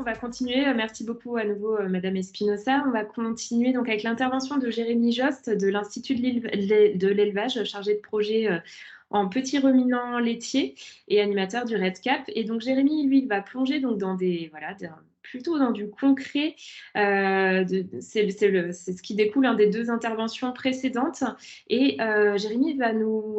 va continuer. Merci beaucoup à nouveau, Madame Espinosa. On va continuer donc avec l'intervention de Jérémy Jost de l'Institut de l'élevage, chargé de projet en petits ruminants laitiers et animateur du RedCap. Et donc Jérémy, lui, il va plonger donc dans plutôt dans du concret. C'est ce qui découle des deux interventions précédentes. Et Jérémy va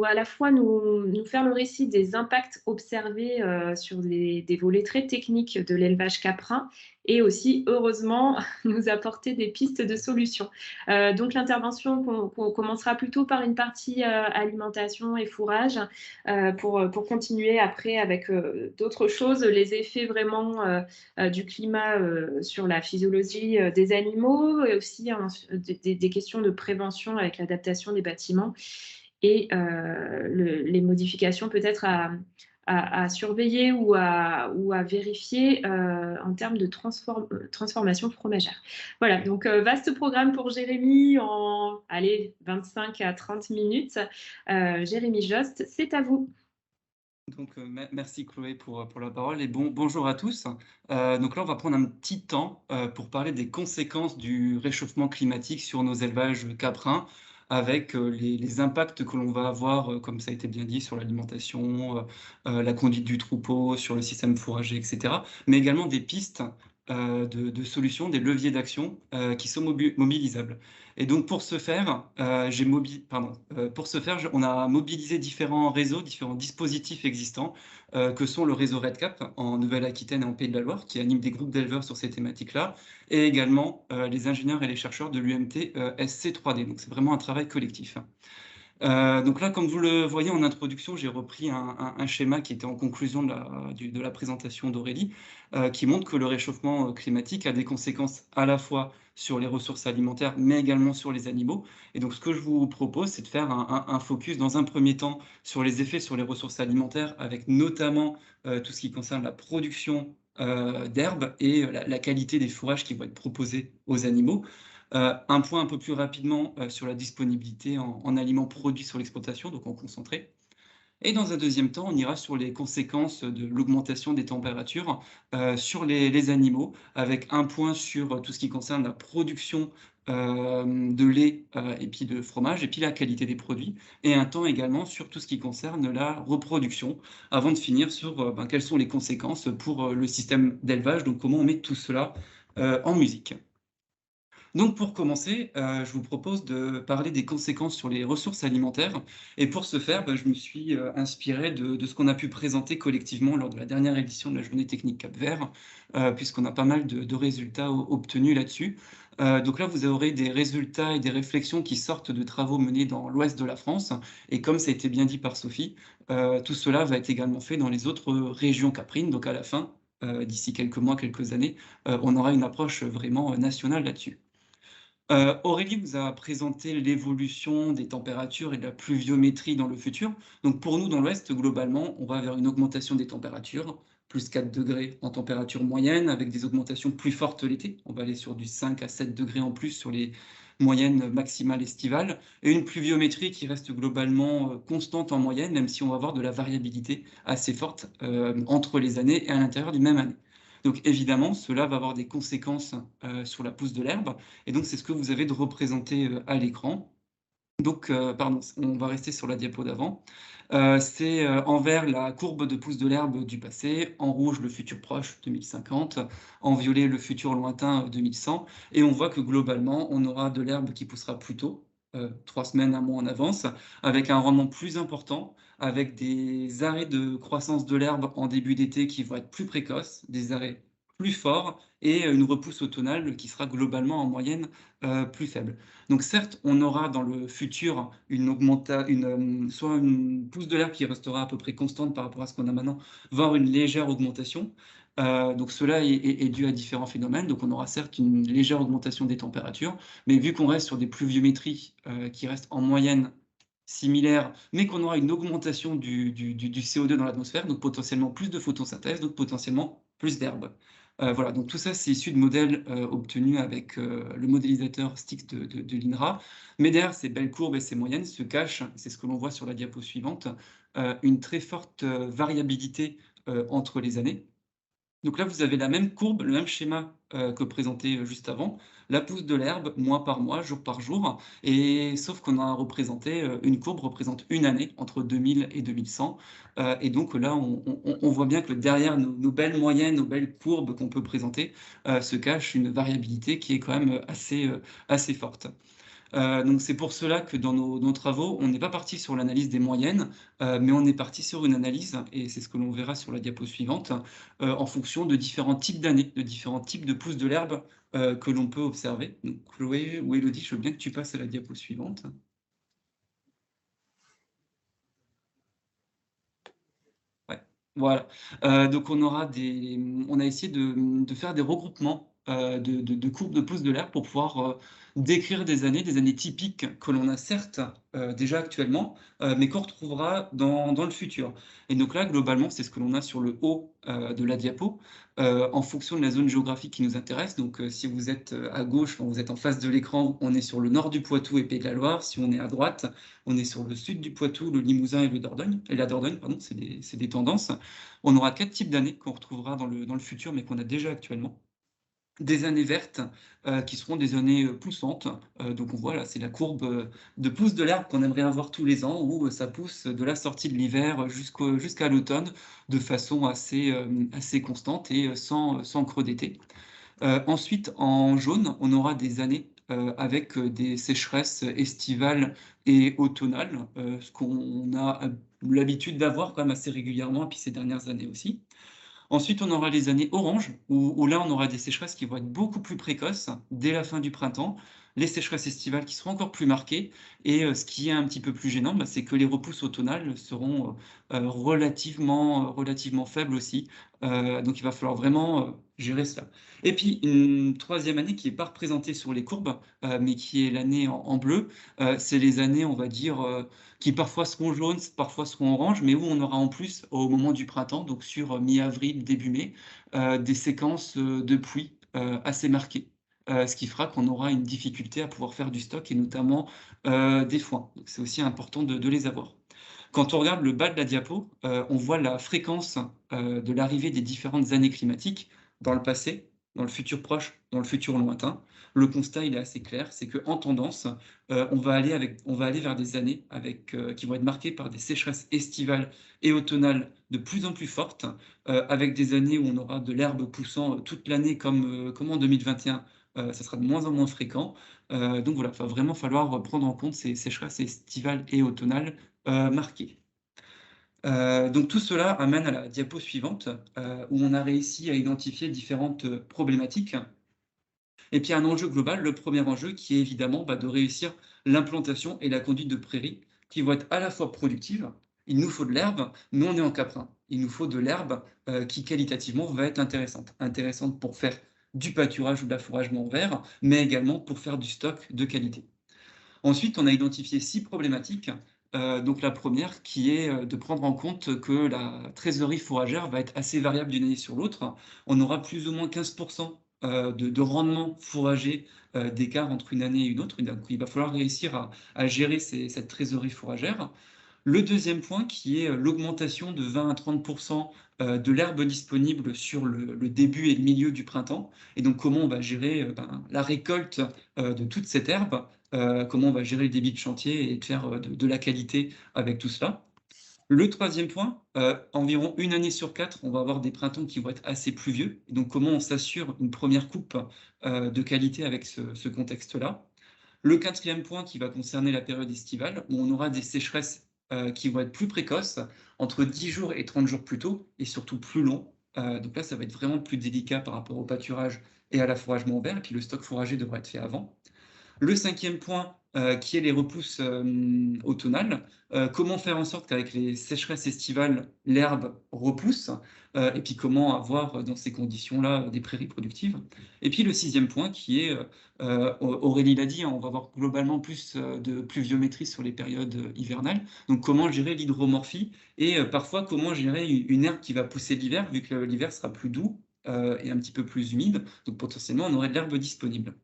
à la fois nous faire le récit des impacts observés sur des volets très techniques de l'élevage caprin et aussi, heureusement, nous apporter des pistes de solutions. Donc l'intervention qu'on commencera plutôt par une partie alimentation et fourrage pour continuer après avec d'autres choses, les effets vraiment du climat sur la physiologie des animaux et aussi des questions de prévention avec l'adaptation des bâtiments et les modifications peut-être à surveiller ou à vérifier en termes de transformation fromagère. Voilà, donc vaste programme pour Jérémy en allez, 25 à 30 minutes. Jérémy Jost, c'est à vous. Donc, merci Chloé pour la parole et bonjour à tous. Donc là, on va prendre un petit temps pour parler des conséquences du réchauffement climatique sur nos élevages caprins, avec les impacts que l'on va avoir, comme ça a été bien dit, sur l'alimentation, la conduite du troupeau, sur le système fourrager, etc. Mais également des pistes de solutions, des leviers d'action qui sont mobilisables. Et donc pour ce faire, on a mobilisé différents réseaux, différents dispositifs existants, que sont le réseau RedCap en Nouvelle-Aquitaine et en Pays de la Loire, qui anime des groupes d'éleveurs sur ces thématiques-là, et également les ingénieurs et les chercheurs de l'UMT SC3D. Donc c'est vraiment un travail collectif. Donc là, comme vous le voyez en introduction, j'ai repris un schéma qui était en conclusion de la présentation d'Aurélie, qui montre que le réchauffement climatique a des conséquences à la fois sur les ressources alimentaires, mais également sur les animaux. Et donc, ce que je vous propose, c'est de faire un focus dans un premier temps sur les effets sur les ressources alimentaires, avec notamment tout ce qui concerne la production d'herbes et la qualité des fourrages qui vont être proposés aux animaux. Un point un peu plus rapidement sur la disponibilité en aliments produits sur l'exploitation, donc en concentré. Et dans un deuxième temps, on ira sur les conséquences de l'augmentation des températures sur les animaux, avec un point sur tout ce qui concerne la production de lait et puis de fromage, et puis la qualité des produits, et un temps également sur tout ce qui concerne la reproduction, avant de finir sur quelles sont les conséquences pour le système d'élevage, donc comment on met tout cela en musique. Donc pour commencer, je vous propose de parler des conséquences sur les ressources alimentaires et pour ce faire, je me suis, inspiré de ce qu'on a pu présenter collectivement lors de la dernière édition de la Journée technique Cap-Vert, puisqu'on a pas mal de résultats obtenus là-dessus. Donc là, vous aurez des résultats et des réflexions qui sortent de travaux menés dans l'ouest de la France et comme ça a été bien dit par Sophie, tout cela va être également fait dans les autres régions caprines. Donc à la fin, d'ici quelques mois, quelques années, on aura une approche vraiment, nationale là-dessus. Aurélie vous a présenté l'évolution des températures et de la pluviométrie dans le futur. Donc pour nous, dans l'Ouest, globalement, on va vers une augmentation des températures, plus 4 degrés en température moyenne, avec des augmentations plus fortes l'été. On va aller sur du 5 à 7 degrés en plus sur les moyennes maximales estivales, et une pluviométrie qui reste globalement constante en moyenne, même si on va avoir de la variabilité assez forte entre les années et à l'intérieur d'une même année. Donc évidemment, cela va avoir des conséquences sur la pousse de l'herbe, et donc c'est ce que vous avez de représenté à l'écran. Donc, pardon, on va rester sur la diapo d'avant. C'est en vert la courbe de pousse de l'herbe du passé, en rouge le futur proche 2050, en violet le futur lointain 2100, et on voit que globalement, on aura de l'herbe qui poussera plus tôt, 3 semaines, 1 mois en avance, avec un rendement plus important, avec des arrêts de croissance de l'herbe en début d'été qui vont être plus précoces, des arrêts plus forts et une repousse automnale qui sera globalement en moyenne plus faible. Donc certes, on aura dans le futur soit une pousse de l'herbe qui restera à peu près constante par rapport à ce qu'on a maintenant, voire une légère augmentation. Donc cela est dû à différents phénomènes. Donc on aura certes une légère augmentation des températures, mais vu qu'on reste sur des pluviométries qui restent en moyenne similaires, mais qu'on aura une augmentation du CO2 dans l'atmosphère, donc potentiellement plus de photosynthèse, donc potentiellement plus d'herbe. Voilà, donc tout ça, c'est issu de modèles obtenus avec le modélisateur STIX de l'INRA. Mais derrière ces belles courbes et ces moyennes se cache, c'est ce que l'on voit sur la diapo suivante, une très forte variabilité entre les années. Donc là, vous avez la même courbe, le même schéma, que présenté, juste avant. La pousse de l'herbe, mois par mois, jour par jour et sauf qu'on a représenté, une courbe représente une année entre 2000 et 2100, et donc là, on voit bien que derrière nos belles moyennes, nos belles courbes qu'on peut présenter, se cache une variabilité qui est quand même, assez forte. Donc c'est pour cela que dans nos travaux, on n'est pas parti sur l'analyse des moyennes, mais on est parti sur une analyse et c'est ce que l'on verra sur la diapo suivante, en fonction de différents types d'années, de différents types de pousses de l'herbe, que l'on peut observer. Donc Chloé ou Élodie, je veux bien que tu passes à la diapo suivante. Ouais, voilà. Donc on a essayé de faire des regroupements, de courbes de pouces de l'air pour pouvoir, décrire des années typiques que l'on a certes, déjà actuellement, mais qu'on retrouvera dans le futur. Et donc là, globalement, c'est ce que l'on a sur le haut, de la diapo, en fonction de la zone géographique qui nous intéresse. Donc, si vous êtes, à gauche, quand vous êtes en face de l'écran, on est sur le nord du Poitou et Pays de la Loire. Si on est à droite, on est sur le sud du Poitou, le Limousin et la Dordogne, pardon, c'est des tendances. On aura 4 types d'années qu'on retrouvera dans le futur, mais qu'on a déjà actuellement. Des années vertes, qui seront des années, poussantes, donc on voit là, c'est la courbe, de pousse de l'herbe qu'on aimerait avoir tous les ans où, ça pousse de la sortie de l'hiver jusqu'à l'automne de façon assez constante et sans creux d'été. Ensuite, en jaune, on aura des années, avec, des sécheresses estivales et automnales, ce qu'on a l'habitude d'avoir quand même assez régulièrement et puis ces dernières années aussi. Ensuite, on aura les années oranges, où là, on aura des sécheresses qui vont être beaucoup plus précoces, dès la fin du printemps. Les sécheresses estivales qui seront encore plus marquées et ce qui est un petit peu plus gênant, bah, c'est que les repousses automnales seront, relativement faibles aussi. Donc il va falloir vraiment, gérer cela. Et puis une troisième année qui est pas représentée sur les courbes, mais qui est l'année en bleu, c'est les années, on va dire, qui parfois seront jaunes, parfois seront oranges, mais où on aura en plus, au moment du printemps, donc sur, mi-avril, début mai, des séquences, de pluie, assez marquées. Ce qui fera qu'on aura une difficulté à pouvoir faire du stock et notamment, des foins. Donc c'est aussi important de les avoir. Quand on regarde le bas de la diapo, on voit la fréquence, de l'arrivée des différentes années climatiques dans le passé, dans le futur proche, dans le futur lointain. Le constat, il est assez clair, c'est qu'en tendance, on va aller vers des années avec, qui vont être marquées par des sécheresses estivales et automnales de plus en plus fortes, avec des années où on aura de l'herbe poussant, toute l'année comme en 2021, ça sera de moins en moins fréquent. Donc voilà, il va vraiment falloir prendre en compte ces sécheresses estivales et automnales, marquées. Donc tout cela amène à la diapo suivante, où on a réussi à identifier différentes, problématiques. Et puis un enjeu global, le premier enjeu qui est évidemment, bah, de réussir l'implantation et la conduite de prairies qui vont être à la fois productives. Il nous faut de l'herbe, mais on est en caprin. Il nous faut de l'herbe, qui qualitativement va être intéressante. Intéressante pour faire du pâturage ou de l'affouragement vert, mais également pour faire du stock de qualité. Ensuite, on a identifié 6 problématiques. Donc la première qui est, de prendre en compte que la trésorerie fourragère va être assez variable d'une année sur l'autre. On aura plus ou moins 15 de rendement fourrager, d'écart entre une année et une autre. Et donc il va falloir réussir à gérer cette trésorerie fourragère. Le deuxième point qui est, l'augmentation de 20 à 30 de l'herbe disponible sur le début et le milieu du printemps et donc comment on va gérer, la récolte, de toute cette herbe, comment on va gérer le débit de chantier et de faire, de la qualité avec tout cela. Le troisième point, environ une année sur 4, on va avoir des printemps qui vont être assez pluvieux et donc comment on s'assure une première coupe, de qualité avec ce contexte-là. Le quatrième point qui va concerner la période estivale, où on aura des sécheresses, qui vont être plus précoces, entre 10 jours et 30 jours plus tôt et surtout plus longs. Donc là, ça va être vraiment plus délicat par rapport au pâturage et à l'affouragement vert et puis le stock fourrager devra être fait avant. Le cinquième point, qui est les repousses, automnales. Comment faire en sorte qu'avec les sécheresses estivales, l'herbe repousse? Et puis comment avoir, dans ces conditions-là, des prairies productives? Et puis le sixième point qui est, Aurélie l'a dit, hein, on va avoir globalement plus, de pluviométrie sur les périodes, hivernales. Donc comment gérer l'hydromorphie et parfois comment gérer une herbe qui va pousser l'hiver, vu que l'hiver sera plus doux, et un petit peu plus humide. Donc potentiellement, on aurait de l'herbe disponible.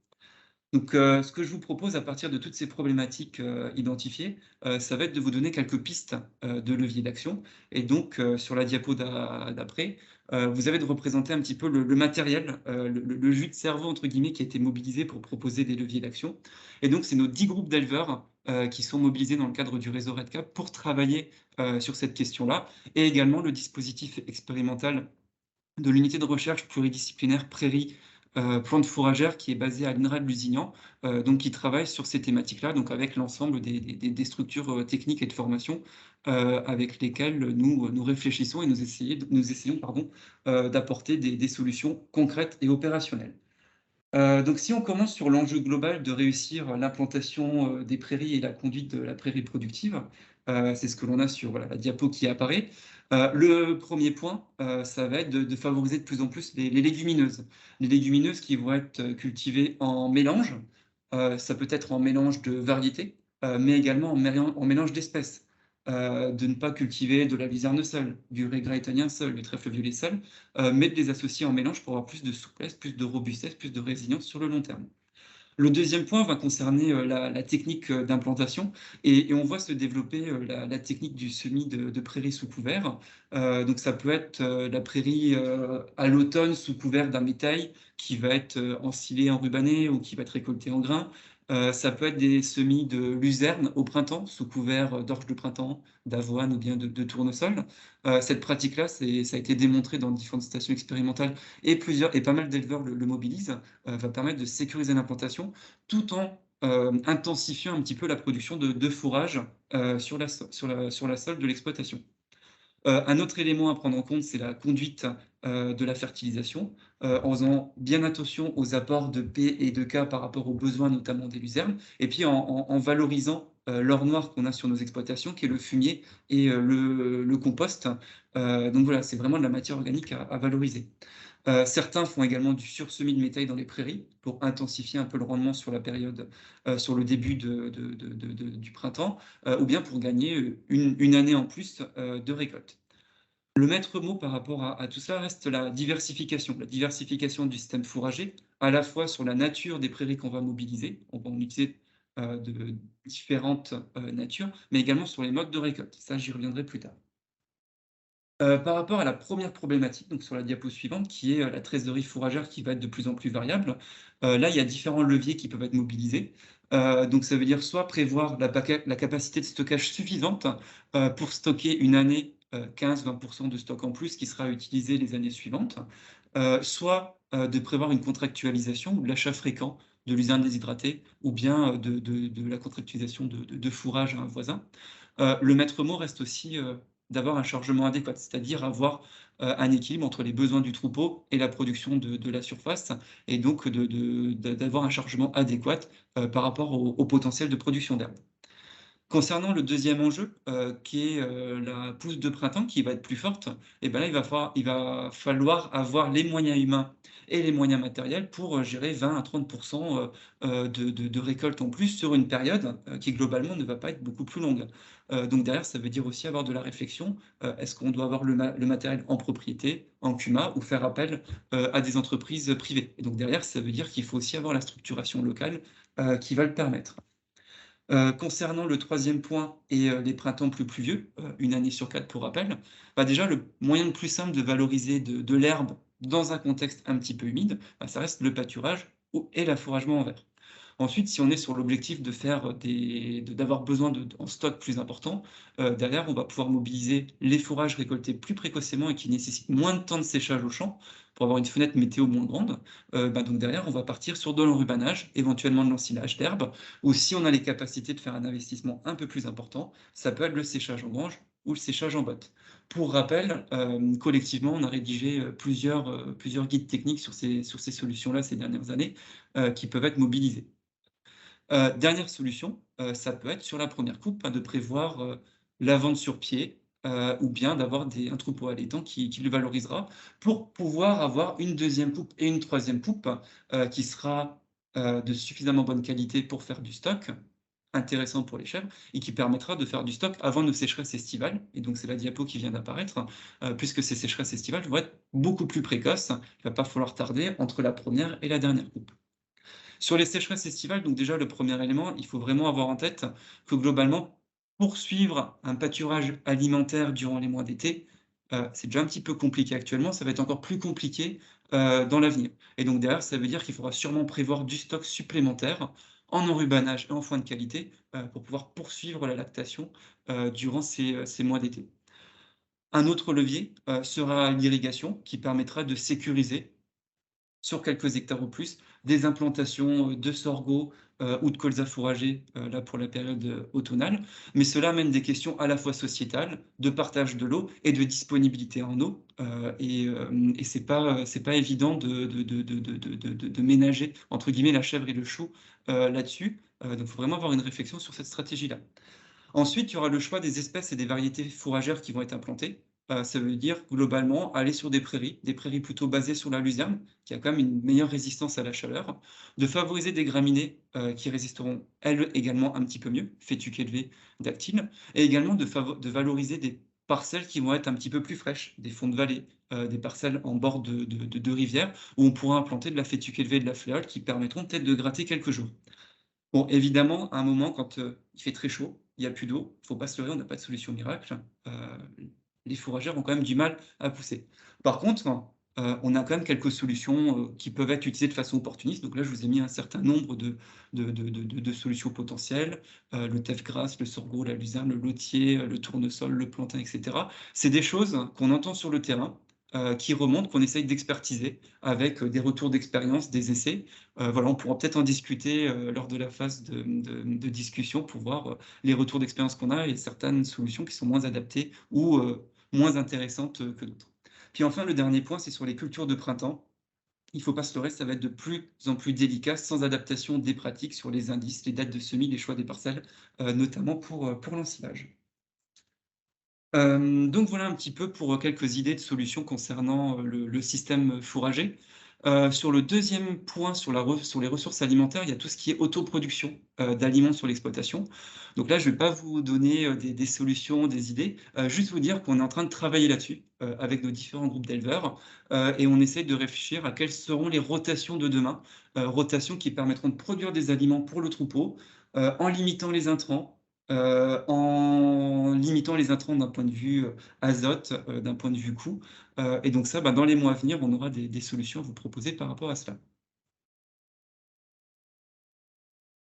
Donc, ce que je vous propose à partir de toutes ces problématiques, identifiées, ça va être de vous donner quelques pistes, de leviers d'action et donc, sur la diapo d'après, vous avez de représenter un petit peu le matériel, le «jus de cerveau» entre guillemets qui a été mobilisé pour proposer des leviers d'action et donc c'est nos 10 groupes d'éleveurs, qui sont mobilisés dans le cadre du réseau RedCap pour travailler, sur cette question-là et également le dispositif expérimental de l'unité de recherche pluridisciplinaire prairies, plantes fourragères qui est basée à l'INRA de Lusignan, donc qui travaille sur ces thématiques-là, donc avec l'ensemble des structures, techniques et de formation, avec lesquelles nous réfléchissons et nous essayons pardon, d'apporter des solutions concrètes et opérationnelles. Donc si on commence sur l'enjeu global de réussir l'implantation, des prairies et la conduite de la prairie productive, c'est ce que l'on a sur, voilà, la diapo qui apparaît. Le premier point, ça va être de favoriser de plus en plus les légumineuses. Les légumineuses qui vont être, cultivées en mélange, ça peut être en mélange de variétés, mais également en mélange d'espèces. De ne pas cultiver de la luzerne seule, du raisin italien seul, du trèfle violet seul, mais de les associer en mélange pour avoir plus de souplesse, plus de robustesse, plus de résilience sur le long terme. Le deuxième point va concerner, la technique, d'implantation et on voit se développer, la technique du semis de prairies sous couvert. Donc ça peut être, la prairie, à l'automne sous couvert d'un bétail qui va être, ensilé, enrubanné ou qui va être récolté en grains. Ça peut être des semis de luzerne au printemps sous couvert, d'orge de printemps, d'avoine ou bien de tournesol. Cette pratique-là, ça a été démontré dans différentes stations expérimentales et pas mal d'éleveurs le mobilisent, va permettre de sécuriser l'implantation tout en, intensifiant un petit peu la production de fourrage, sur la sol de l'exploitation. Un autre élément à prendre en compte, c'est la conduite, de la fertilisation, en faisant bien attention aux apports de P et de K par rapport aux besoins, notamment des luzernes et puis en valorisant, l'or noir qu'on a sur nos exploitations, qui est le fumier et le compost. Donc voilà, c'est vraiment de la matière organique à valoriser. Certains font également du sursemis de métailles dans les prairies pour intensifier un peu le rendement sur la période, sur le début du printemps, ou bien pour gagner, une année en plus, de récolte. Le maître mot par rapport à tout ça reste la diversification du système fourrager, à la fois sur la nature des prairies qu'on va mobiliser, on va en utiliser, de différentes, natures, mais également sur les modes de récolte. Ça, j'y reviendrai plus tard. Par rapport à la première problématique, donc sur la diapo suivante, qui est, la trésorerie fourragère qui va être de plus en plus variable, là, il y a différents leviers qui peuvent être mobilisés. Donc ça veut dire soit prévoir la capacité de stockage suffisante, pour stocker une année, 15-20 de stock en plus qui sera utilisé les années suivantes. Soit, de prévoir une contractualisation ou de l'achat fréquent de luzerne déshydratée ou bien, de la contractualisation de fourrage à un voisin. Le maître mot reste aussi, d'avoir un chargement adéquat, c'est-à-dire avoir, un équilibre entre les besoins du troupeau et la production de la surface et donc d'avoir un chargement adéquat, par rapport au potentiel de production d'herbe. Concernant le deuxième enjeu, qui est, la pousse de printemps qui va être plus forte et ben là, il va falloir avoir les moyens humains et les moyens matériels pour, gérer 20 à 30 de récolte en plus sur une période, qui globalement ne va pas être beaucoup plus longue. Donc derrière, ça veut dire aussi avoir de la réflexion. Est-ce qu'on doit avoir le matériel en propriété, en CUMA ou faire appel, à des entreprises, privées? Et donc derrière, ça veut dire qu'il faut aussi avoir la structuration locale, qui va le permettre. Concernant le troisième point et les printemps plus pluvieux, 1 année sur 4 pour rappel, bah, déjà le moyen le plus simple de valoriser de l'herbe dans un contexte un petit peu humide, bah, ça reste le pâturage ou et l'affouragement en verre. Ensuite, si on est sur l'objectif de faire d'avoir besoin en stock plus important, derrière on va pouvoir mobiliser les fourrages récoltés plus précocement et qui nécessitent moins de temps de séchage au champ, pour avoir une fenêtre météo moins grande. Bah, donc derrière on va partir sur de l'enrubanage, éventuellement de l'ensilage d'herbe ou si on a les capacités de faire un investissement un peu plus important, ça peut être le séchage en grange ou le séchage en botte. Pour rappel, collectivement, on a rédigé, plusieurs guides techniques sur ces solutions-là ces dernières années, qui peuvent être mobilisés. Dernière solution, ça peut être sur la première coupe, hein, de prévoir, la vente sur pied, ou bien d'avoir un troupeau allaitant qui le valorisera pour pouvoir avoir une deuxième coupe et une troisième coupe, qui sera, de suffisamment bonne qualité pour faire du stock, intéressant pour les chèvres et qui permettra de faire du stock avant nos sécheresses estivales et donc c'est la diapo qui vient d'apparaître, puisque ces sécheresses estivales vont être beaucoup plus précoces. Il va pas falloir tarder entre la première et la dernière coupe. Sur les sécheresses estivales, donc déjà le premier élément, il faut vraiment avoir en tête que globalement, poursuivre un pâturage alimentaire durant les mois d'été, c'est déjà un petit peu compliqué actuellement, ça va être encore plus compliqué, dans l'avenir et donc derrière, ça veut dire qu'il faudra sûrement prévoir du stock supplémentaire en enrubanage et en foin de qualité, pour pouvoir poursuivre la lactation, durant ces mois d'été. Un autre levier, sera l'irrigation qui permettra de sécuriser sur quelques hectares ou plus, des implantations, de sorgho, ou de colza fourragé, là pour la période, automnale. Mais cela amène des questions à la fois sociétales, de partage de l'eau et de disponibilité en eau, et c'est pas évident de «ménager» entre guillemets la chèvre et le chou, là-dessus. Donc il faut vraiment avoir une réflexion sur cette stratégie-là. Ensuite, il y aura le choix des espèces et des variétés fourragères qui vont être implantées. Ça veut dire globalement aller sur des prairies plutôt basées sur la luzerne, qui a quand même une meilleure résistance à la chaleur, de favoriser des graminées, qui résisteront elles également un petit peu mieux, fétuques élevées, dactyles, et également de valoriser des parcelles qui vont être un petit peu plus fraîches, des fonds de vallée, des parcelles en bord de rivières, où on pourra implanter de la fétuque élevée et de la fléole qui permettront peut-être de gratter quelques jours. Bon, évidemment, à un moment, quand, il fait très chaud, il y a plus d'eau, faut pas se leurrer, on n'a pas de solution miracle. Les fourragères ont quand même du mal à pousser. Par contre, on a quand même quelques solutions, qui peuvent être utilisées de façon opportuniste. Donc là, je vous ai mis un certain nombre de solutions potentielles, le tef grasse, le sorgho, la luzerne, le lotier, le tournesol, le plantain et cetera. C'est des choses qu'on entend sur le terrain, qui remontent, qu'on essaye d'expertiser avec, des retours d'expérience, des essais. Voilà, on pourra peut-être en discuter, lors de la phase de discussion pour voir, les retours d'expérience qu'on a et certaines solutions qui sont moins adaptées ou, moins intéressantes, que d'autres. Puis enfin, le dernier point, c'est sur les cultures de printemps. Il ne faut pas se leurrer, ça va être de plus en plus délicat sans adaptation des pratiques sur les indices, les dates de semis, les choix des parcelles, notamment pour l'ensilage. Donc voilà un petit peu pour, quelques idées de solutions concernant, le système fourrager. Sur le deuxième point, sur les ressources alimentaires, il y a tout ce qui est autoproduction, d'aliments sur l'exploitation. Donc là, je ne vais pas vous donner, des solutions, des idées, juste vous dire qu'on est en train de travailler là-dessus, avec nos différents groupes d'éleveurs, et on essaie de réfléchir à quelles seront les rotations de demain. Rotations qui permettront de produire des aliments pour le troupeau, en limitant les intrants, en limitant les intrants d'un point de vue, azote, d'un point de vue coût, et donc ça, bah, dans les mois à venir, on aura des solutions à vous proposer par rapport à cela.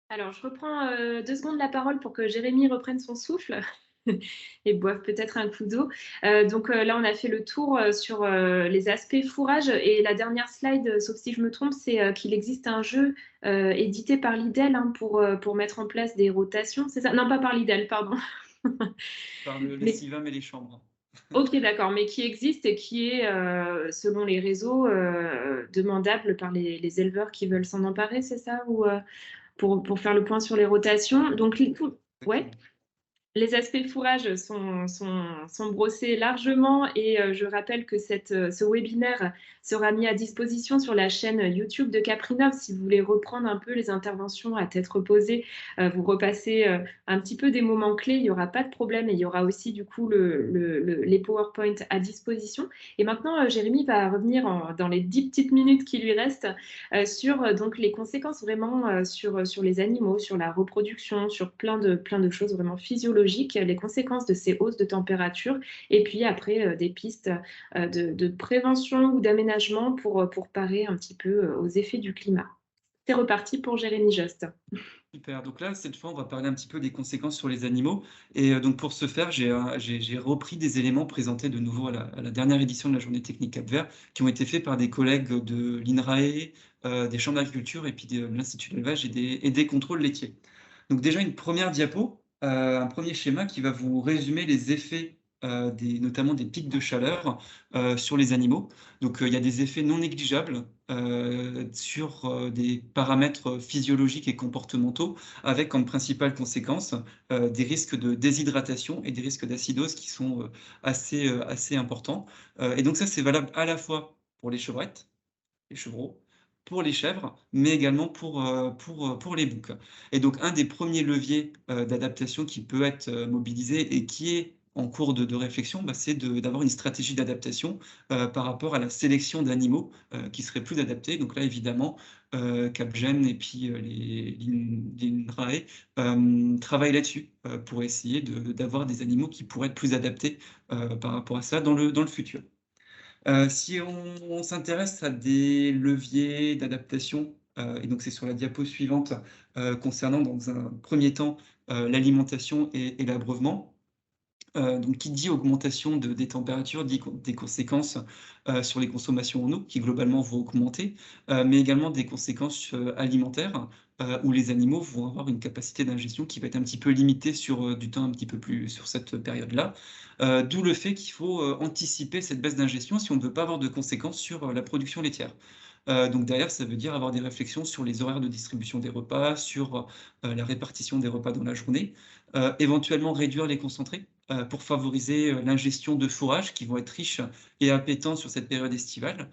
Alors, je reprends 2 secondes la parole pour que Jérémy reprenne son souffle et boive peut-être un coup d'eau. Donc là, on a fait le tour sur les aspects fourrage et la dernière slide, sauf si je me trompe, c'est qu'il existe un jeu édité par Lidl hein, pour mettre en place des rotations. C'est ça? Non, pas par Lidl, pardon. Par le Mais CIVAM et les chambres. ok, d'accord, mais qui existe et qui est, selon les réseaux, demandable par les éleveurs qui veulent s'en emparer, c'est ça? Ou pour faire le point sur les rotations. Donc, ouais. Exactement. Les aspects fourrage sont brossés largement et je rappelle que ce webinaire sera mis à disposition sur la chaîne YouTube de Caprinov. Si vous voulez reprendre un peu les interventions à tête reposée, vous repassez un petit peu des moments clés, il n'y aura pas de problème et il y aura aussi du coup les PowerPoint à disposition. Et maintenant, Jérémy va revenir dans les 10 petites minutes qui lui restent sur donc les conséquences vraiment sur les animaux, sur la reproduction, sur plein de choses vraiment physiologiques, les conséquences de ces hausses de température, et puis après des pistes de prévention ou d'aménagement pour parer un petit peu aux effets du climat. C'est reparti pour Jérémy Just. Super, donc là, cette fois, on va parler un petit peu des conséquences sur les animaux et donc pour ce faire, j'ai repris des éléments présentés de nouveau à la dernière édition de la Journée technique Cap-Vert, qui ont été faits par des collègues de l'INRAE, des chambres d'agriculture et puis de l'Institut d'élevage et des contrôles laitiers. Donc déjà une première diapo, un premier schéma qui va vous résumer les effets, notamment des pics de chaleur, sur les animaux. Donc, il y a des effets non négligeables, sur, des paramètres physiologiques et comportementaux, avec comme principale conséquence, des risques de déshydratation et des risques d'acidose qui sont, assez importants. Et donc ça, c'est valable à la fois pour les chevrettes, les chevreaux, pour les chèvres, mais également pour les boucs. Et donc un des premiers leviers, d'adaptation qui peut être, mobilisé et qui est en cours de réflexion, c'est d'avoir une stratégie d'adaptation, par rapport à la sélection d'animaux, qui seraient plus adaptés. Donc là, évidemment, Capgem et puis, l'INRAE, travaillent là-dessus, pour essayer d'avoir des animaux qui pourraient être plus adaptés, par rapport à ça dans le futur. Si on s'intéresse à des leviers d'adaptation, et donc c'est sur la diapo suivante, concernant dans un premier temps, l'alimentation et l'abreuvement. Donc qui dit augmentation des températures dit des conséquences, sur les consommations en eau qui globalement vont augmenter, mais également des conséquences, alimentaires, où les animaux vont avoir une capacité d'ingestion qui va être un petit peu limitée sur, du temps un petit peu plus sur cette période-là. D'où le fait qu'il faut, anticiper cette baisse d'ingestion si on ne veut pas avoir de conséquences sur, la production laitière. Donc derrière, ça veut dire avoir des réflexions sur les horaires de distribution des repas, sur, la répartition des repas dans la journée, éventuellement réduire les concentrés, pour favoriser, l'ingestion de fourrages qui vont être riches et appétants sur cette période estivale.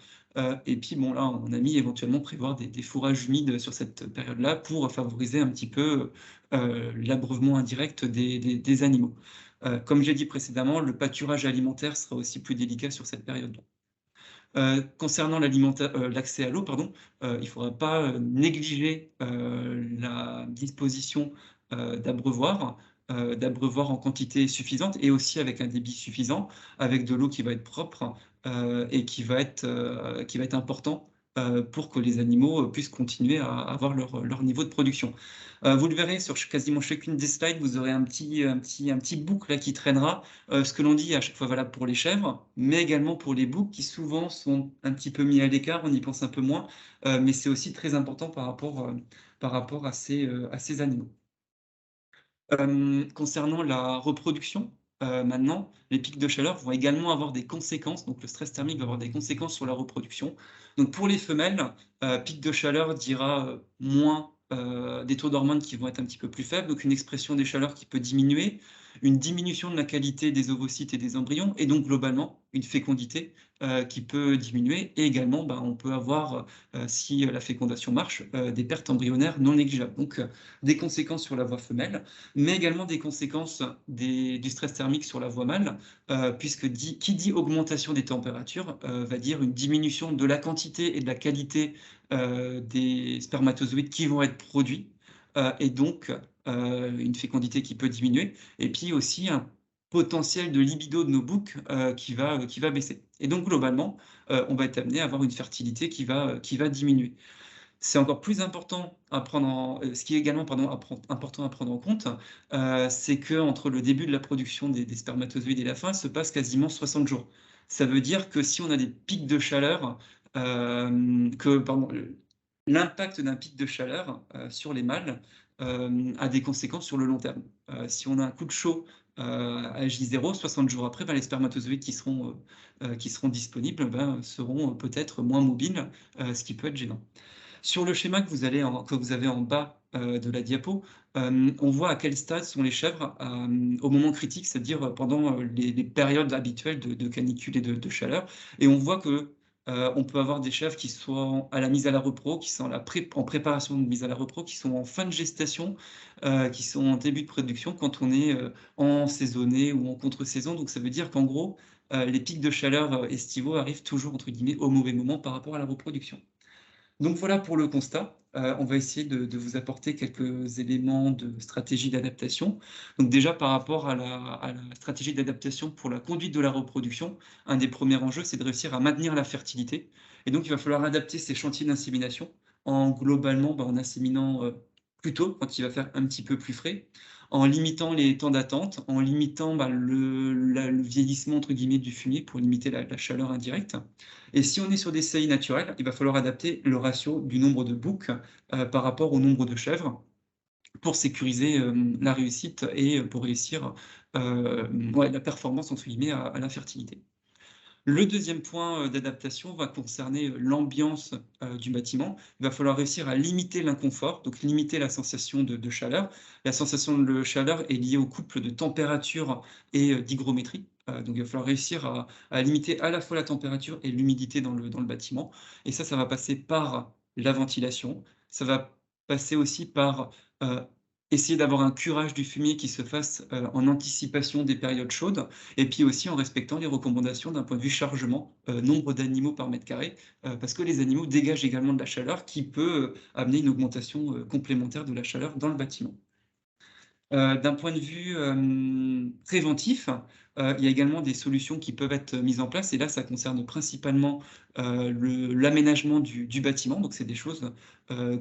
Et puis bon là, on a mis éventuellement prévoir des fourrages humides sur cette période-là pour favoriser un petit peu, l'abreuvement indirect des animaux. Comme j'ai dit précédemment, le pâturage alimentaire sera aussi plus délicat sur cette période-là. Concernant l'accès à l'eau, pardon, il ne faudra pas, négliger, la disposition, d'abreuvoirs en quantité suffisante et aussi avec un débit suffisant, avec de l'eau qui va être propre, et qui va être important, pour que les animaux, puissent continuer à avoir leur niveau de production. Vous le verrez sur quasiment chacune des slides, vous aurez un petit bouc là qui traînera. Ce que l'on dit est à chaque fois valable pour les chèvres, mais également pour les boucs qui souvent sont un petit peu mis à l'écart, on y pense un peu moins, mais c'est aussi très important par rapport à ces animaux. Concernant la reproduction, maintenant, les pics de chaleur vont également avoir des conséquences, donc le stress thermique va avoir des conséquences sur la reproduction. Donc pour les femelles, pic de chaleur dira, moins, des taux d'hormones qui vont être un petit peu plus faibles, donc une expression des chaleurs qui peut diminuer, une diminution de la qualité des ovocytes et des embryons et donc globalement une fécondité, qui peut diminuer et également, on peut avoir, si la fécondation marche, des pertes embryonnaires non négligeables. Donc, des conséquences sur la voie femelle mais également des conséquences du stress thermique sur la voie mâle, puisque qui dit augmentation des températures, va dire une diminution de la quantité et de la qualité, des spermatozoïdes qui vont être produits, et donc une fécondité qui peut diminuer et puis aussi un potentiel de libido de nos boucs, qui va baisser et donc globalement, on va être amené à avoir une fertilité qui va diminuer. C'est encore plus important à prendre ce qui est également pardon, important à prendre en compte, c'est qu'entre le début de la production des spermatozoïdes et la fin, il se passe quasiment 60 jours. Ça veut dire que si on a des pics de chaleur, l'impact d'un pic de chaleur, sur les mâles, a des conséquences sur le long terme. Si on a un coup de chaud, à J0, 60 jours après, les spermatozoïdes qui seront disponibles, seront peut-être moins mobiles, ce qui peut être gênant. Sur le schéma que vous avez en bas, de la diapo, on voit à quel stade sont les chèvres, au moment critique, c'est-à-dire, pendant, les périodes habituelles de canicule et de chaleur et on voit que, on peut avoir des chèvres qui sont à la mise à la repro, qui sont en préparation de mise à la repro, qui sont en fin de gestation, qui sont en début de production quand on est, en saisonné ou en contre-saison. Donc ça veut dire qu'en gros, les pics de chaleur, estivaux arrivent toujours entre guillemets «au mauvais moment» par rapport à la reproduction. Donc voilà pour le constat. On va essayer de vous apporter quelques éléments de stratégie d'adaptation. Donc déjà par rapport à la stratégie d'adaptation pour la conduite de la reproduction, un des premiers enjeux, c'est de réussir à maintenir la fertilité et donc il va falloir adapter ces chantiers d'insémination en globalement, en inséminant, plus tôt, quand il va faire un petit peu plus frais, en limitant les temps d'attente, en limitant, le «vieillissement» entre guillemets du fumier pour limiter la chaleur indirecte et si on est sur des saillies naturelles, il va falloir adapter le ratio du nombre de boucs, par rapport au nombre de chèvres pour sécuriser, la réussite et pour réussir, ouais, la «performance» entre guillemets à la fertilité. Le deuxième point, d'adaptation va concerner, l'ambiance, du bâtiment. Il va falloir réussir à limiter l'inconfort, donc limiter la sensation de chaleur. La sensation de chaleur est liée au couple de température et d'hygrométrie. Donc il va falloir réussir à limiter à la fois la température et l'humidité dans le bâtiment et ça va passer par la ventilation. Ça va passer aussi par, heu, essayer d'avoir un curage du fumier qui se fasse en anticipation des périodes chaudes, et puis aussi en respectant les recommandations d'un point de vue chargement, nombre d'animaux par mètre carré, parce que les animaux dégagent également de la chaleur qui peut amener une augmentation complémentaire de la chaleur dans le bâtiment. D'un point de vue préventif, il y a également des solutions qui peuvent être mises en place, et là, ça concerne principalement l'aménagement du bâtiment. Donc, c'est des choses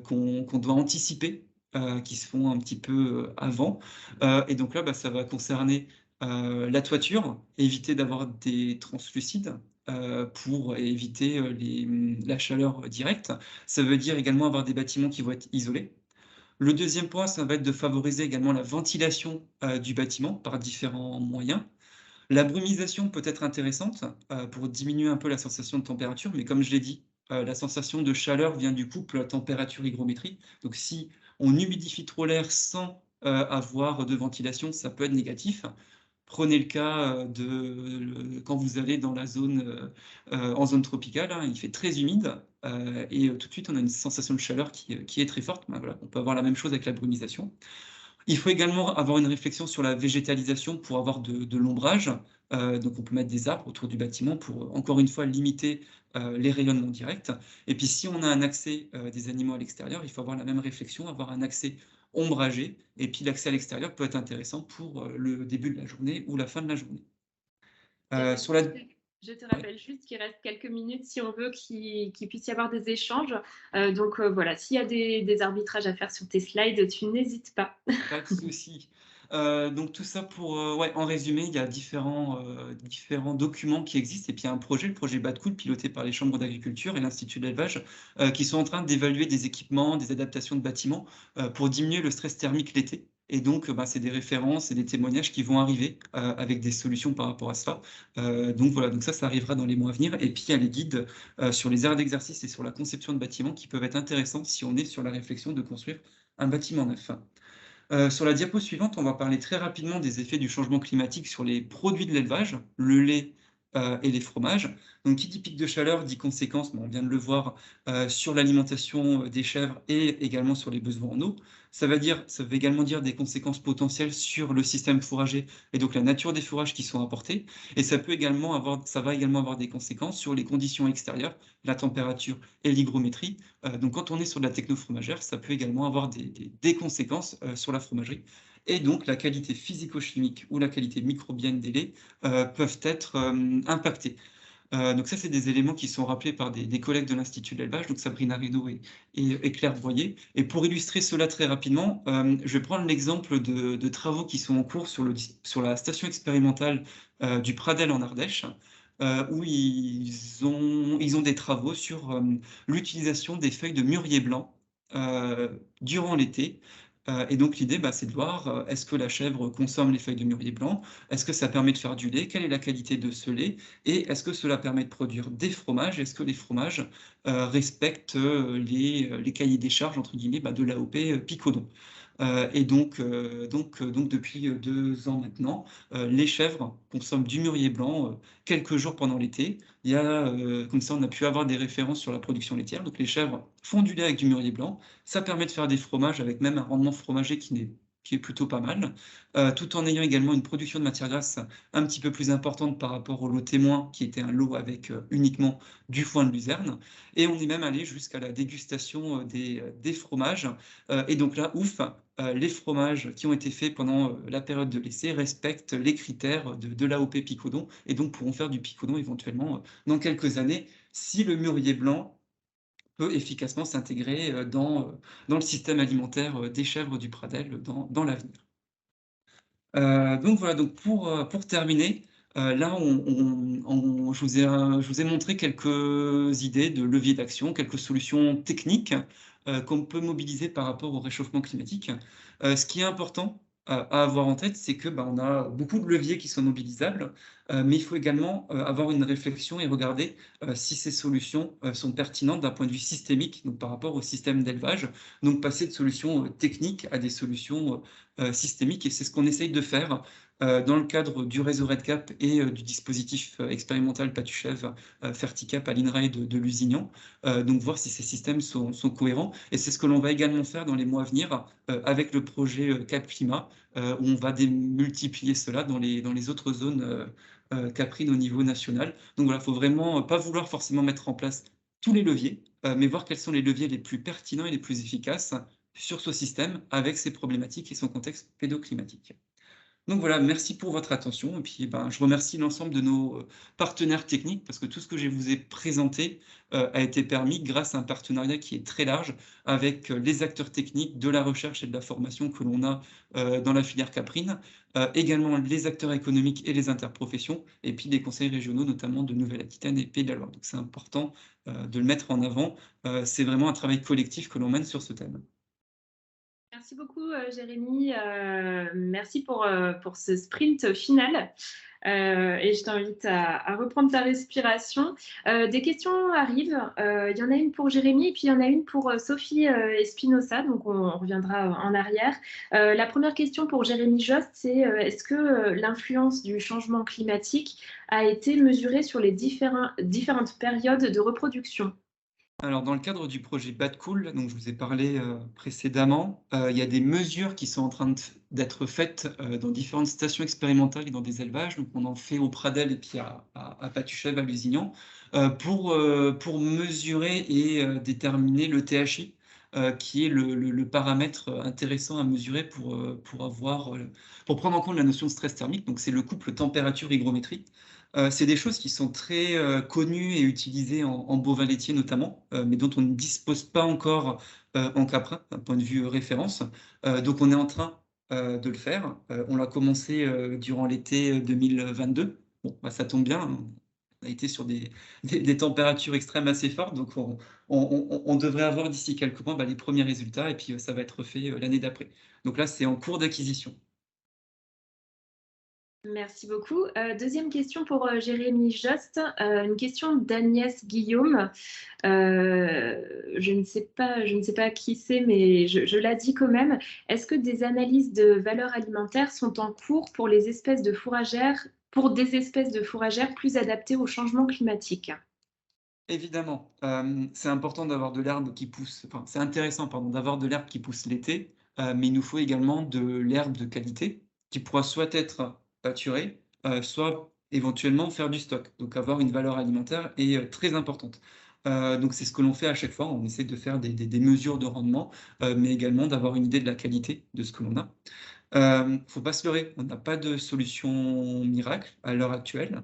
qu'on doit anticiper, qui se font un petit peu avant. Et donc là, bah, ça va concerner la toiture, éviter d'avoir des translucides. Pour éviter la chaleur directe. Ça veut dire également avoir des bâtiments qui vont être isolés. Le deuxième point, ça va être de favoriser également la ventilation, du bâtiment par différents moyens. La brumisation peut être intéressante, pour diminuer un peu la sensation de température, mais comme je l'ai dit, la sensation de chaleur vient du couple la température hygrométrie. Donc si on humidifie trop l'air sans, avoir de ventilation, ça peut être négatif. Prenez le cas, quand vous allez dans la zone, en zone tropicale, hein, il fait très humide, et tout de suite on a une sensation de chaleur qui est très forte. Ben, voilà, on peut avoir la même chose avec la brumisation. Il faut également avoir une réflexion sur la végétalisation pour avoir de l'ombrage. Donc on peut mettre des arbres autour du bâtiment pour, encore une fois, limiter, les rayonnements directs. Et puis si on a un accès, des animaux à l'extérieur, il faut avoir la même réflexion, avoir un accès ombragé. Et puis l'accès à l'extérieur peut être intéressant pour, le début de la journée ou la fin de la journée. Sur la Je te Ouais. rappelle juste qu'il reste quelques minutes si on veut qu'il puisse y avoir des échanges. Donc voilà, s'il y a des arbitrages à faire sur tes slides, tu n'hésites pas. Pas de souci. Donc tout ça pour, ouais, en résumé, il y a différents documents qui existent, et puis il y a un projet, le projet Bas de Coude, piloté par les chambres d'agriculture et l'Institut de l'élevage, qui sont en train d'évaluer des équipements, des adaptations de bâtiments, pour diminuer le stress thermique l'été. Et donc, bah, c'est des références et des témoignages qui vont arriver, avec des solutions par rapport à ça. Donc voilà, donc ça arrivera dans les mois à venir. Et puis il y a les guides, sur les aires d'exercice et sur la conception de bâtiments qui peuvent être intéressants si on est sur la réflexion de construire un bâtiment neuf. Sur la diapo suivante, on va parler très rapidement des effets du changement climatique sur les produits de l'élevage, le lait, et les fromages. Donc qui dit pic de chaleur dit conséquences, on vient de le voir, sur l'alimentation, des chèvres et également sur les besoins en eau. Ça veut également dire des conséquences potentielles sur le système fourrager et donc la nature des fourrages qui sont apportés, et ça va également avoir des conséquences sur les conditions extérieures, la température et l'hygrométrie. Donc quand on est sur de la techno-fromagère, ça peut également avoir des conséquences, sur la fromagerie, et donc la qualité physico-chimique ou la qualité microbienne des laits, peuvent être, impactés. Donc ça, c'est des éléments qui sont rappelés par des collègues de l'Institut de l'élevage, donc Sabrina Reynaud et Claire Boyer. Et pour illustrer cela très rapidement, je vais prendre l'exemple de travaux qui sont en cours sur la station expérimentale, du Pradel en Ardèche, où ils ont des travaux sur l'utilisation des feuilles de mûrier blanc durant l'été. Et donc l'idée, bah, c'est de voir, est-ce que la chèvre consomme les feuilles de mûrier blanc? Est-ce que ça permet de faire du lait? Quelle est la qualité de ce lait? Et est-ce que cela permet de produire des fromages? Est-ce que les fromages respectent les cahiers des charges, entre guillemets, bah, de l'AOP Picodon? Et donc depuis 2 ans maintenant, les chèvres consomment du mûrier blanc quelques jours pendant l'été. Comme ça, on a pu avoir des références sur la production laitière. Donc les chèvres font du lait avec du mûrier blanc. Ça permet de faire des fromages avec même un rendement fromager qui est plutôt pas mal, tout en ayant également une production de matière grasse un petit peu plus importante par rapport au lot témoin, qui était un lot avec uniquement du foin de luzerne. Et on est même allé jusqu'à la dégustation des fromages. Et donc là, ouf, les fromages qui ont été faits pendant la période de l'essai respectent les critères de l'AOP Picodon, et donc pourront faire du Picodon éventuellement dans quelques années, si le mûrier blanc peut efficacement s'intégrer dans le système alimentaire des chèvres du Pradel dans l'avenir. Donc voilà, donc pour terminer, là je vous ai montré quelques idées de leviers d'action, quelques solutions techniques, qu'on peut mobiliser par rapport au réchauffement climatique. Ce qui est important, à avoir en tête, c'est que, bah, on a beaucoup de leviers qui sont mobilisables, mais il faut également, avoir une réflexion et regarder, si ces solutions, sont pertinentes d'un point de vue systémique, donc par rapport au système d'élevage. Donc passer de solutions, techniques à des solutions, systémique, et c'est ce qu'on essaye de faire dans le cadre du réseau RedCap et du dispositif expérimental Patuchev Ferticap à l'INRAE de Lusignan. Donc voir si ces systèmes sont cohérents. Et c'est ce que l'on va également faire dans les mois à venir avec le projet Cap Climat, où on va démultiplier cela dans les autres zones caprines au niveau national. Donc voilà, il faut vraiment pas vouloir forcément mettre en place tous les leviers, mais voir quels sont les leviers les plus pertinents et les plus efficaces sur ce système avec ses problématiques et son contexte pédoclimatique. Donc voilà, merci pour votre attention et puis, ben, je remercie l'ensemble de nos, partenaires techniques parce que tout ce que je vous ai présenté, a été permis grâce à un partenariat qui est très large avec, les acteurs techniques de la recherche et de la formation que l'on a, dans la filière caprine, également les acteurs économiques et les interprofessions et puis les conseils régionaux, notamment de Nouvelle-Aquitaine et Pays de la Loire. Donc c'est important, de le mettre en avant, c'est vraiment un travail collectif que l'on mène sur ce thème. Merci beaucoup, Jérémy. Merci pour ce sprint final. Et je t'invite à reprendre ta respiration. Des questions arrivent. Il y en a une pour Jérémy et puis il y en a une pour Sophie Espinosa. Donc, on reviendra en arrière. La première question pour Jérémy Jost, c'est est-ce que l'influence du changement climatique a été mesurée sur les différentes périodes de reproduction? Alors, dans le cadre du projet Badcool, dont je vous ai parlé, précédemment, il y a des mesures qui sont en train d'être faites, dans différentes stations expérimentales et dans des élevages. Donc on en fait au Pradel et puis à Pattuchèv, à Lusignan, pour mesurer et déterminer le THI, qui est le paramètre, intéressant à mesurer pour prendre en compte la notion de stress thermique. Donc c'est le couple température-hygrométrie. C'est des choses qui sont très, connues et utilisées en bovin laitier notamment, mais dont on ne dispose pas encore, en caprin, d'un point de vue, référence. Donc on est en train, de le faire. On l'a commencé, durant l'été, 2022. Bon, bah, ça tombe bien, hein, on a été sur des températures extrêmes assez fortes, donc on devrait avoir d'ici quelques mois, bah, les premiers résultats et puis, ça va être fait, l'année d'après. Donc là, c'est en cours d'acquisition. Merci beaucoup. Deuxième question pour Jérémy Jost. Une question d'Agnès Guillaume. Je ne sais pas qui c'est, mais je la dis quand même. Est-ce que des analyses de valeur alimentaire sont en cours pour les espèces de fourragères, pour des espèces de fourragères plus adaptées au changement climatique? Évidemment, c'est important d'avoir de l'herbe qui pousse enfin, c'est intéressant, pardon, d'avoir de l'herbe qui pousse l'été, mais il nous faut également de l'herbe de qualité qui pourra soit être pâturée, soit éventuellement faire du stock. Donc avoir une valeur alimentaire est, très importante. Donc c'est ce que l'on fait à chaque fois, on essaie de faire des mesures de rendement, mais également d'avoir une idée de la qualité de ce que l'on a. Faut pas se leurrer, on n'a pas de solution miracle à l'heure actuelle.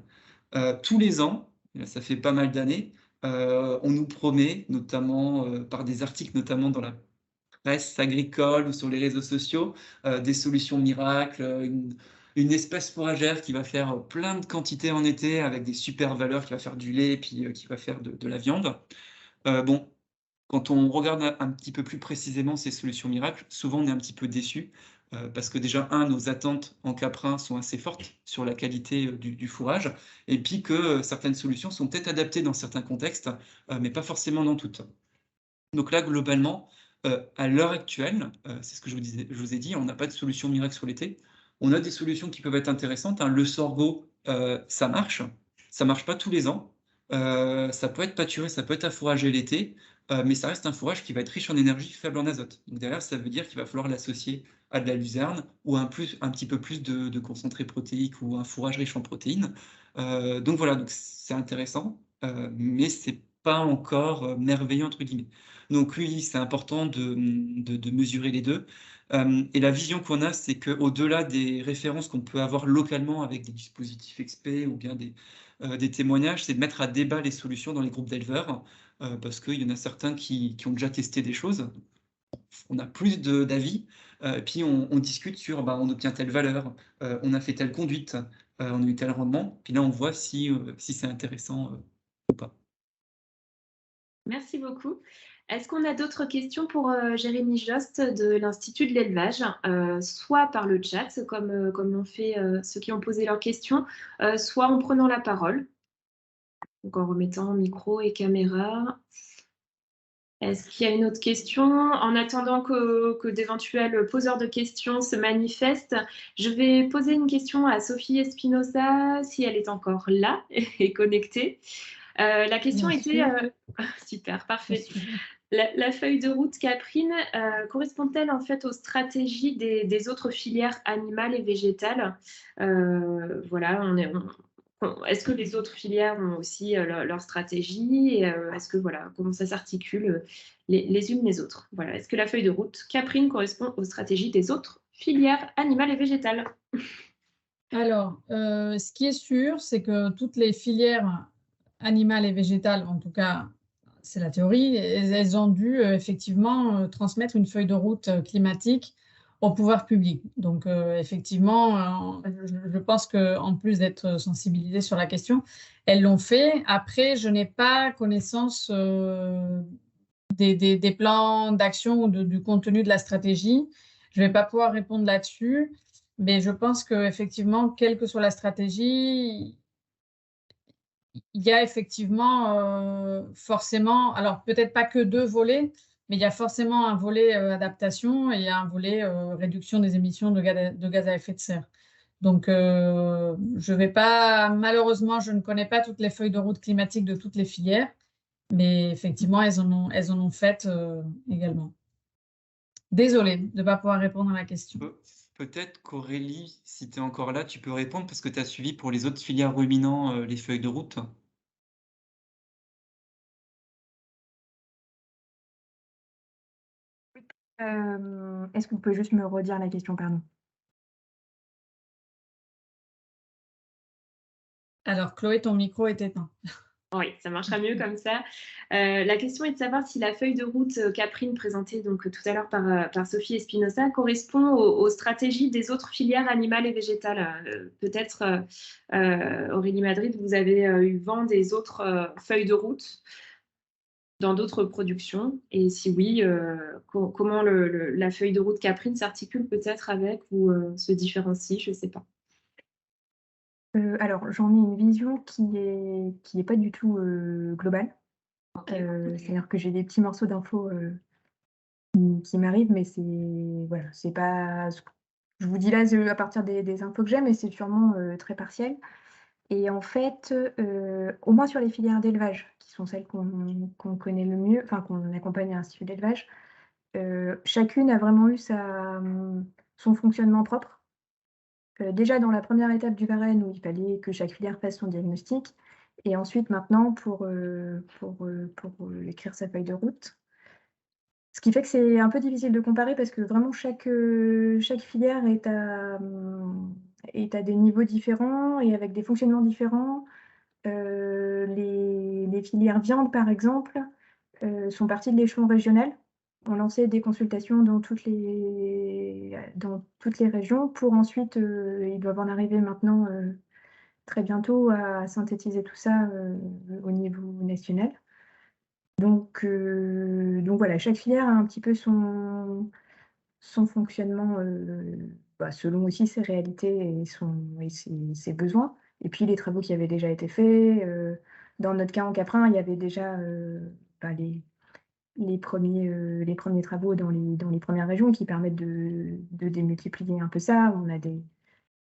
Tous les ans, et là ça fait pas mal d'années, on nous promet, notamment, par des articles, notamment dans la presse agricole ou sur les réseaux sociaux, des solutions miracles, une espèce fourragère qui va faire plein de quantités en été avec des super valeurs, qui va faire du lait et puis, qui va faire de la viande. Bon, quand on regarde un petit peu plus précisément ces solutions miracles, souvent on est un petit peu déçu, parce que déjà nos attentes en caprin sont assez fortes sur la qualité, du fourrage et puis que, certaines solutions sont peut-être adaptées dans certains contextes, mais pas forcément dans toutes. Donc là, globalement, à l'heure actuelle, c'est ce que je vous ai dit, on n'a pas de solution miracle sur l'été. On a des solutions qui peuvent être intéressantes, hein. Le sorgho, ça marche pas tous les ans. Ça peut être pâturé, ça peut être à fourrager l'été, mais ça reste un fourrage qui va être riche en énergie, faible en azote. Donc derrière, ça veut dire qu'il va falloir l'associer à de la luzerne ou un petit peu plus de concentré protéique ou un fourrage riche en protéines. Donc voilà, donc c'est intéressant, mais c'est pas encore, «merveilleux» entre guillemets. Donc oui, c'est important de mesurer les 2. Et la vision qu'on a, c'est qu'au-delà des références qu'on peut avoir localement avec des dispositifs experts ou bien des témoignages, c'est de mettre à débat les solutions dans les groupes d'éleveurs, parce qu'il y en a certains qui ont déjà testé des choses. On a plus d'avis, puis on discute sur, bah, on obtient telle valeur, on a fait telle conduite, on a eu tel rendement, puis là on voit si c'est intéressant, ou pas. Merci beaucoup. Est-ce qu'on a d'autres questions pour Jérémy Jost de l'Institut de l'élevage, soit par le chat, comme l'ont fait ceux qui ont posé leurs questions, soit en prenant la parole, donc en remettant micro et caméra. Est-ce qu'il y a une autre question? En attendant que d'éventuels poseurs de questions se manifestent, je vais poser une question à Sophie Espinosa, si elle est encore là et connectée. La question Bien était... sûr. super, parfait. La feuille de route Caprine correspond-elle en fait aux stratégies des autres filières animales et végétales? Voilà, est-ce que les autres filières ont aussi leur stratégie? Est-ce que voilà, comment ça s'articule les unes les autres? Voilà, est-ce que la feuille de route Caprine correspond aux stratégies des autres filières animales et végétales? Alors, ce qui est sûr, c'est que toutes les filières animales et végétales, en tout cas, c'est la théorie, elles ont dû effectivement transmettre une feuille de route climatique au pouvoir public. Donc, effectivement, je pense qu'en plus d'être sensibilisées sur la question, elles l'ont fait. Après, je n'ai pas connaissance des plans d'action ou du contenu de la stratégie. Je ne vais pas pouvoir répondre là-dessus. Mais je pense qu'effectivement, quelle que soit la stratégie, il y a effectivement forcément, alors peut-être pas que deux volets, mais il y a forcément un volet adaptation et un volet réduction des émissions de gaz à effet de serre. Donc, je vais pas, malheureusement, je ne connais pas toutes les feuilles de route climatiques de toutes les filières, mais effectivement, elles en ont fait également. Désolée de ne pas pouvoir répondre à la question. Peut-être qu'Aurélie, si tu es encore là, tu peux répondre parce que tu as suivi pour les autres filières ruminants les feuilles de route. Est-ce que vous pouvez juste me redire la question, pardon? Alors, Chloé, ton micro est éteint. Oui, ça marchera mieux comme ça. La question est de savoir si la feuille de route Caprine présentée donc, tout à l'heure par Sophie Espinosa correspond aux stratégies des autres filières animales et végétales. Peut-être, Aurélie Madrid, vous avez eu vent des autres feuilles de route dans d'autres productions. Et si oui, comment la feuille de route Caprine s'articule peut-être avec ou se différencie, je ne sais pas. Alors, j'en ai une vision qui est pas du tout globale. C'est-à-dire que j'ai des petits morceaux d'infos qui m'arrivent, mais voilà, c'est pas ce que je vous dis là à partir des infos que j'ai, mais c'est sûrement très partiel. Et en fait, au moins sur les filières d'élevage, qui sont celles qu'on connaît le mieux, enfin qu'on accompagne à l'Institut d'élevage, chacune a vraiment eu son fonctionnement propre. Déjà dans la première étape du Varenne où il fallait que chaque filière fasse son diagnostic et ensuite maintenant pour écrire sa feuille de route. Ce qui fait que c'est un peu difficile de comparer parce que vraiment chaque filière est à des niveaux différents et avec des fonctionnements différents. Les filières viande, par exemple, sont parties de l'échelon régional. On lançait des consultations dans toutes les régions pour ensuite, ils doivent en arriver maintenant, très bientôt à synthétiser tout ça, au niveau national. Donc voilà, chaque filière a un petit peu son fonctionnement, selon aussi ses réalités et ses besoins. Et puis les travaux qui avaient déjà été faits, dans notre cas en Caprin, il y avait déjà, les premiers travaux dans les premières régions qui permettent de démultiplier un peu ça. On a des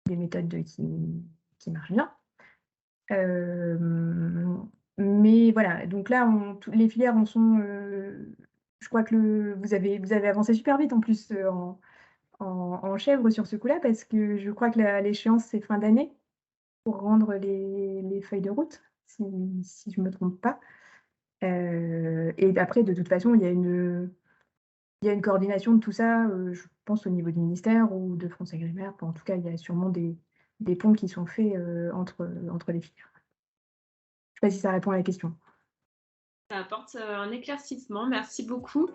méthodes qui marchent bien. Mais voilà, donc là, les filières en sont, je crois que vous avez avancé super vite en plus, en chèvre sur ce coup-là, parce que je crois que l'échéance, c'est fin d'année pour rendre les feuilles de route, si je ne me trompe pas. Et après, de toute façon, il y a une coordination de tout ça, je pense au niveau du ministère ou de France Agrimaire. Enfin, en tout cas, il y a sûrement des ponts qui sont faits, entre les filières. Je ne sais pas si ça répond à la question. Ça apporte un éclaircissement. Merci beaucoup.